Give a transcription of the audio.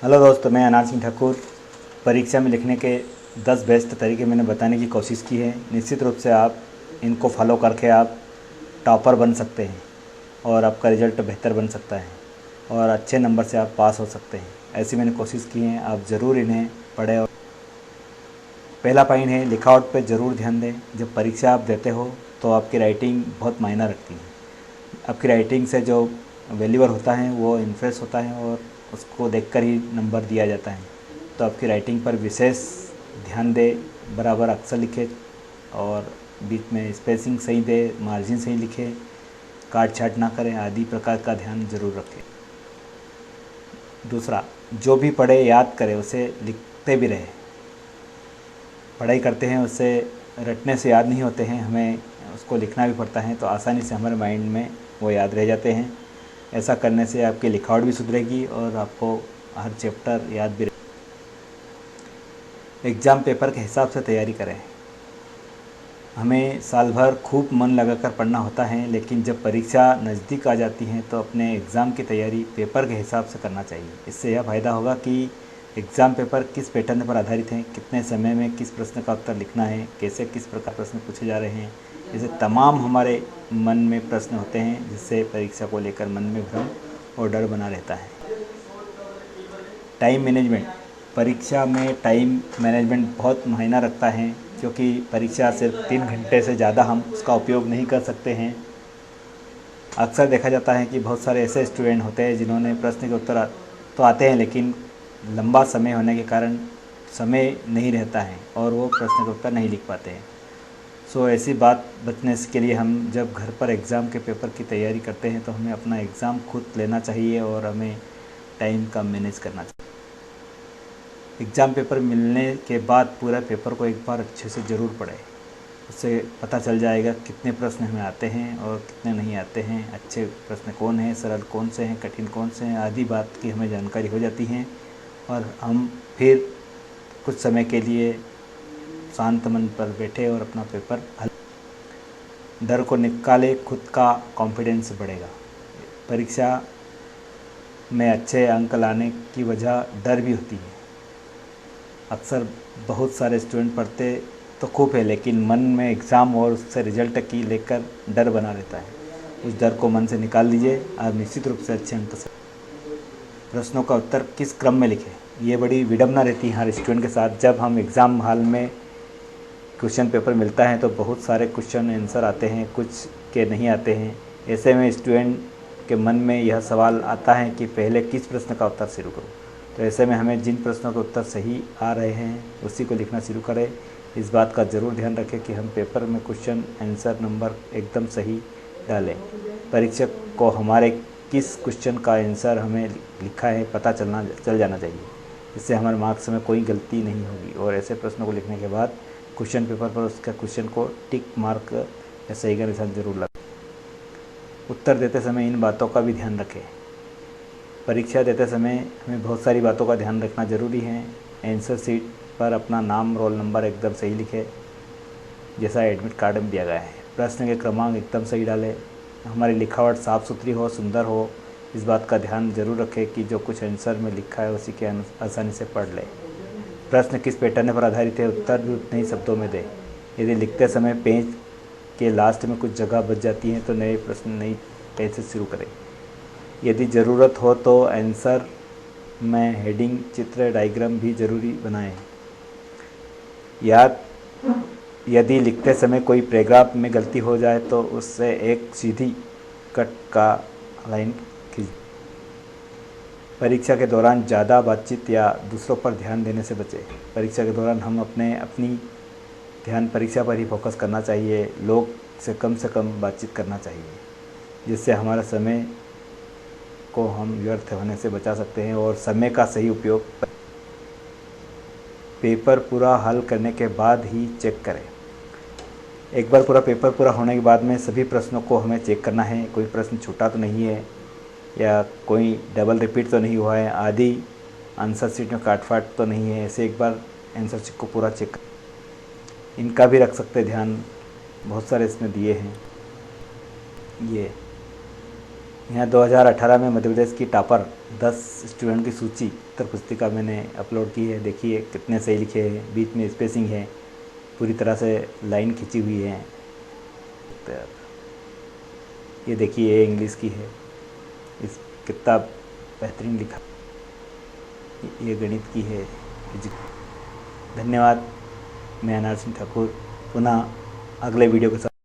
Hello दोस्तों, मैं अनार सिंह ठाकुर। परीक्षा में लिखने के 10 बेस्ट तरीके मैंने बताने की कोशिश की है। निश्चित रूप से आप इनको फॉलो करके आप टॉपर बन सकते हैं और आपका रिज़ल्ट बेहतर बन सकता है और अच्छे नंबर से आप पास हो सकते हैं। ऐसी मैंने कोशिश की है, आप ज़रूर इन्हें पढ़ें। और पहला पॉइंट है, लिखावट पे ज़रूर ध्यान दें। जब परीक्षा आप देते हो तो आपकी राइटिंग बहुत मायना रखती है। आपकी राइटिंग से जो वैल्यूअर होता है वो इम्प्रेस होता है और उसको देखकर ही नंबर दिया जाता है। तो आपकी राइटिंग पर विशेष ध्यान दें, बराबर अक्षर लिखे और बीच में स्पेसिंग सही दे, मार्जिन सही लिखे, काट छाट ना करें, आदि प्रकार का ध्यान ज़रूर रखें। दूसरा, जो भी पढ़े याद करें, उसे लिखते भी रहें। पढ़ाई करते हैं उससे रटने से याद नहीं होते हैं, हमें उसको लिखना भी पड़ता है, तो आसानी से हमारे माइंड में वो याद रह जाते हैं। ऐसा करने से आपकी लिखावट भी सुधरेगी और आपको हर चैप्टर याद भी एग्ज़ाम पेपर के हिसाब से तैयारी करें। हमें साल भर खूब मन लगाकर पढ़ना होता है, लेकिन जब परीक्षा नज़दीक आ जाती है तो अपने एग्ज़ाम की तैयारी पेपर के हिसाब से करना चाहिए। इससे यह फ़ायदा होगा कि एग्ज़ाम पेपर किस पैटर्न पर आधारित है, कितने समय में किस प्रश्न का उत्तर लिखना है, कैसे किस प्रकार प्रश्न पूछे जा रहे हैं, जैसे तमाम हमारे मन में प्रश्न होते हैं, जिससे परीक्षा को लेकर मन में भ्रम और डर बना रहता है। टाइम मैनेजमेंट, परीक्षा में टाइम मैनेजमेंट बहुत मायना रखता है, क्योंकि परीक्षा सिर्फ 3 घंटे से ज़्यादा हम उसका उपयोग नहीं कर सकते हैं। अक्सर देखा जाता है कि बहुत सारे ऐसे स्टूडेंट होते हैं जिन्होंने प्रश्न के उत्तर तो आते हैं, लेकिन लंबा समय होने के कारण समय नहीं रहता है और वो प्रश्न के उत्तर नहीं लिख पाते हैं। सो ऐसी बात बचने के लिए हम जब घर पर एग्ज़ाम के पेपर की तैयारी करते हैं तो हमें अपना एग्ज़ाम खुद लेना चाहिए और हमें टाइम का मैनेज करना चाहिए। एग्ज़ाम पेपर मिलने के बाद पूरा पेपर को एक बार अच्छे से ज़रूर पढ़ें। उससे पता चल जाएगा कितने प्रश्न हमें आते हैं और कितने नहीं आते हैं, अच्छे प्रश्न कौन हैं, सरल कौन से हैं, कठिन कौन से हैं, आदि बात की हमें जानकारी हो जाती है और हम फिर कुछ समय के लिए शांत मन पर बैठे और अपना पेपर हल डर को निकाले, खुद का कॉन्फिडेंस बढ़ेगा। परीक्षा में अच्छे अंक लाने की वजह डर भी होती है। अक्सर बहुत सारे स्टूडेंट पढ़ते तो खूब है, लेकिन मन में एग्ज़ाम और उससे रिजल्ट की लेकर डर बना रहता है। उस डर को मन से निकाल दीजिए, आप निश्चित रूप से अच्छे अंक से। प्रश्नों का उत्तर किस क्रम में लिखें, ये बड़ी विडंबना रहती है हर स्टूडेंट के साथ। जब हम एग्ज़ाम हॉल में क्वेश्चन पेपर मिलता है तो बहुत सारे क्वेश्चन आंसर आते हैं, कुछ के नहीं आते हैं। ऐसे में स्टूडेंट के मन में यह सवाल आता है कि पहले किस प्रश्न का उत्तर शुरू करूँ। तो ऐसे में हमें जिन प्रश्नों के उत्तर सही आ रहे हैं उसी को लिखना शुरू करें। इस बात का ज़रूर ध्यान रखें कि हम पेपर में क्वेश्चन आंसर नंबर एकदम सही डालें। परीक्षक को हमारे किस क्वेश्चन का आंसर हमें लिखा है पता चल जाना चाहिए। इससे हमारे मार्क्स में कोई गलती नहीं होगी और ऐसे प्रश्नों को लिखने के बाद क्वेश्चन पेपर पर उसका क्वेश्चन को टिक मार्क या सही का निशान जरूर लगाएं। उत्तर देते समय इन बातों का भी ध्यान रखें। परीक्षा देते समय हमें बहुत सारी बातों का ध्यान रखना ज़रूरी है। आंसर शीट पर अपना नाम, रोल नंबर एकदम सही लिखें, जैसा एडमिट कार्ड में दिया गया है। प्रश्न के क्रमांक एकदम सही डालें। हमारी लिखावट साफ़ सुथरी हो, सुंदर हो, इस बात का ध्यान जरूर रखें कि जो कुछ आंसर में लिखा है उसी के आसानी से पढ़ लें। प्रश्न किस पैटर्न पर आधारित है, उत्तर भी उतने ही शब्दों में दें। यदि लिखते समय पेज के लास्ट में कुछ जगह बच जाती है तो नए प्रश्न नई पेज से शुरू करें। यदि ज़रूरत हो तो आंसर में हेडिंग, चित्र, डायग्राम भी ज़रूरी बनाएं। याद, यदि लिखते समय कोई पैराग्राफ में गलती हो जाए तो उससे एक सीधी कट का लाइन खींच। परीक्षा के दौरान ज़्यादा बातचीत या दूसरों पर ध्यान देने से बचें। परीक्षा के दौरान हम अपनी ध्यान परीक्षा पर ही फोकस करना चाहिए। लोग से कम बातचीत करना चाहिए, जिससे हमारा समय को हम व्यर्थ होने से बचा सकते हैं और समय का सही उपयोग। पेपर पूरा हल करने के बाद ही चेक करें। एक बार पूरा पेपर पूरा होने के बाद में सभी प्रश्नों को हमें चेक करना है, कोई प्रश्न छूटा तो नहीं है या कोई डबल रिपीट तो नहीं हुआ है, आदि आंसर शीट में काट फाट तो नहीं है। ऐसे एक बार आंसर शीट को पूरा चेक करें। इनका भी रख सकते ध्यान, बहुत सारे इसमें दिए हैं। ये यहाँ 2018 में मध्य प्रदेश की टॉपर 10 स्टूडेंट की सूची उत्तर पुस्तिका मैंने अपलोड की है। देखिए कितने सही लिखे हैं, बीच में स्पेसिंग है, पूरी तरह से लाइन खींची हुई है। तो ये देखिए, ये इंग्लिश की है, इस कितना बेहतरीन लिखा। ये गणित की है। धन्यवाद। मैं अनार सिंह ठाकुर पुनः अगले वीडियो के साथ